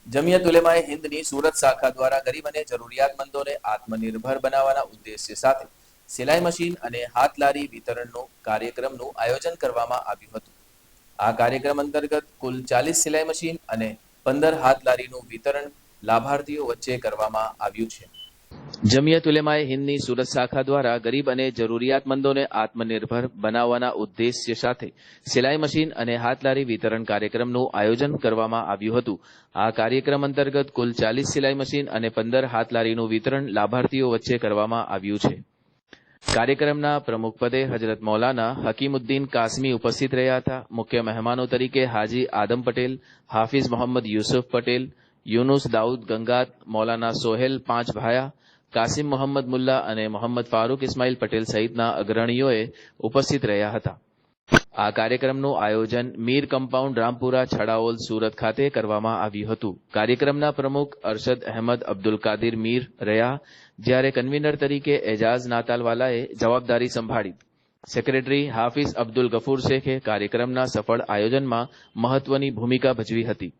જમિયત ઉલેમાએ હિન્દની સુરત શાખા દ્વારા ગરીબ અને જરૂરિયાતમંદોને આત્મનિર્ભર બનાવવાના ઉદ્દેશ્ય સાથે સિલાઈ મશીન અને હાથલારી વિતરણનું કાર્યક્રમનું આયોજન કરવામાં આવ્યું હતું. આ કાર્યક્રમ અંતર્ગત કુલ 40 સિલાઈ મશીન અને 15 હાથલારીનું વિતરણ લાભાર્થીઓ વચ્ચે કરવામાં આવ્યું છે. જમિયત ઉલેમાએ હિન્દની સુરત શાખા દ્વારા ગરીબ અને જરૂરિયાતમંદોને આત્મનિર્ભર બનાવવાના ઉદ્દેશ્ય સાથે સિલાઈ મશીન અને હાથલારી વિતરણ કાર્યક્રમનું આયોજન કરવામાં આવ્યું હતું. આ કાર્યક્રમ અંતર્ગત કુલ 40 સિલાઈ મશીન અને 15 હાથલારીનું વિતરણ લાભાર્થીઓ વચ્ચે કરવામાં આવ્યું છે. કાર્યક્રમના પ્રમુખ પદે હજરત મૌલાના હકીમુદ્દીન કાસમી ઉપસ્થિત રહ્યા હતા. મુખ્ય મહેમાનો તરીકે હાજી આદમ પટેલ, હાફિઝ મોહમ્મદ યુસુફ પટેલ, યુનુસ દાઉદ ગંગાત, મૌલાના સોહેલ પાંચ ભાયા, કાસિમ મોહમ્મદ મુલ્લા અને મોહમ્મદ ફારૂક ઇસ્માઇલ પટેલ સહિતના અગ્રણીઓએ ઉપસ્થિત રહ્યા હતા. આ કાર્યક્રમનું આયોજન મીર કમ્પાઉન્ડ રામપુરા છડાઓલ સુરત ખાતે કરવામાં આવ્યું હતું. કાર્યક્રમના પ્રમુખ અરશદ અહેમદ અબ્દુલ કાદિર મીર રહ્યા, જ્યારે કન્વીનર તરીકે એજાઝ નાતાલવાલાએ જવાબદારી સંભાળી. સેક્રેટરી હાફિઝ અબ્દુલ ગફૂર શેખે કાર્યક્રમના સફળ આયોજનમાં મહત્વની ભૂમિકા ભજવી હતી.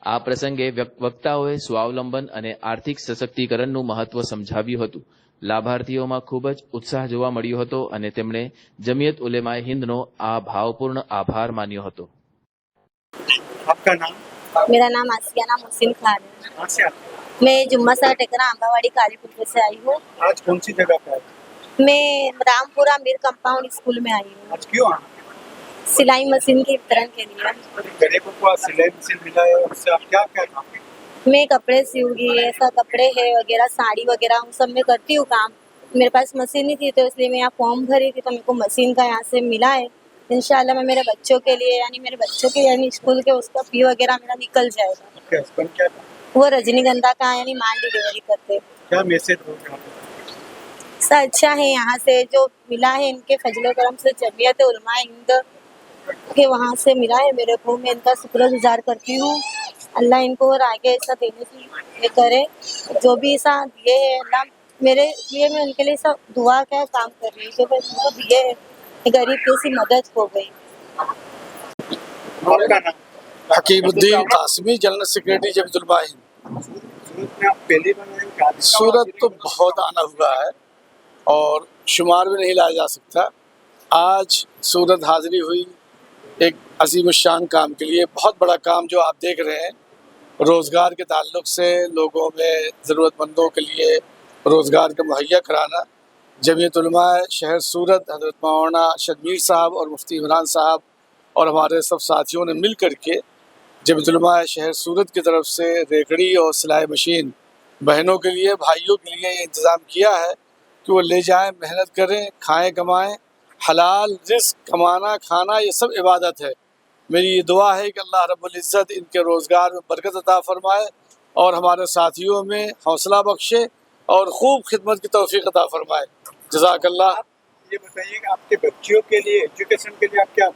આ પ્રસંગે વક્તાઓએ સ્વાવલંબન અને આર્થિક સશક્તિકરણનું મહત્વ સમજાવ્યું હતું. લાભાર્થીઓમાં ખૂબ જ ઉત્સાહ જોવા મળ્યો હતો અને તેમણે જમિયત ઉલેમાએ હિન્દનો આ ભાવપૂર્ણ આભાર માન્યો હતો. आपका नाम? मेरा नाम आसियाना मोहसिन खान है। कहाँ से आते मैं जुम्मा सा टेकरा आंबावाड़ी कालीपुर से आई हूँ। हैं? आज कौन सी जगह पे आए? मैं रामपुरा मीर कंपाउंड स्कूल में आई हूँ आज क्यों आना? सिलाई मशीन के वितरण के लिए। गरीबों को आज सिलाई मशीन मिला है, उससे आप क्या क्या काम करते मैं कपड़े सिलूंगी, ऐसा कपड़े है वगैरह साड़ी वगैरह उन सब में करती हूँ काम। मेरे पास मशीन नहीं थी तो इसलिए मैं यहाँ फॉर्म भरी थी, तो मेरे को मशीन का यहाँ से मिला है। इंशाल्लाह मैं मेरे बच्चों के लिए यानी स्कूल के उसका फी वगैरह मेरा निकल जाएगा। हैं? आपके हस्बैंड क्या करते हैं? वो रजनीगंधा का यानी माल डिलीवरी करते हैं। क्या मैसेज दोगे आप? सा अच्छा है यहाँ से जो मिला है इनके फजल करम से जमियत उलमा हिंद के वहाँ से मिला है मेरे को। मैं इनका शुक्रगुजार करती हूँ। अल्लाह इनको और आगे ऐसा देने की ये करे। जो भी ऐसा दिए है अल्लाह मेरे लिए, मैं उनके लिए सब दुआ क्या काम कर रही हूँ जो मैं उनको दिए है, गरीब की सी मदद हो गई। आपका नाम? हकीमुद्दीन कासमी, जनरल सेक्रेटरी जमियत उलमा हिंद। सूरत में आप पहली बार आए हैं? आज सूरत तो बहुत आना हुआ है और शुमार भी नहीं लाया जा सकता। आज सूरत हाजिरी हुई एक अजीम शान काम के लिए। बहुत बड़ा काम जो आप देख रहे हैं, रोज़गार के ताल्लुक़ से लोगों में ज़रूरतमंदों के लिए रोज़गार का मुहैया कराना। जमियत उलमा शहर सूरत हज़रत मौलाना शदमीर साहब और मुफ्ती इमरान साहब और हमारे सब साथियों ने मिल कर के जमियत उलमा शहर सूरत की तरफ से रेकड़ी और सिलाई मशीन बहनों के लिए, भाइयों के लिए ये इंतज़ाम किया है कि वो ले जाएं, मेहनत करें, खाएं कमाएं। हलाल रिज़्क़ कमाना खाना ये सब इबादत है। मेरी ये दुआ है कि अल्लाह रब्बुल इज़्ज़त इनके रोज़गार में बरकत अता फरमाए और हमारे साथियों में हौसला बख्शे और खूब खिदमत की तौफीक अता फरमाए। जज़ाकल्लाह। ये बताइए कि आपके बच्चियों के लिए एजुकेशन के लिए आप क्या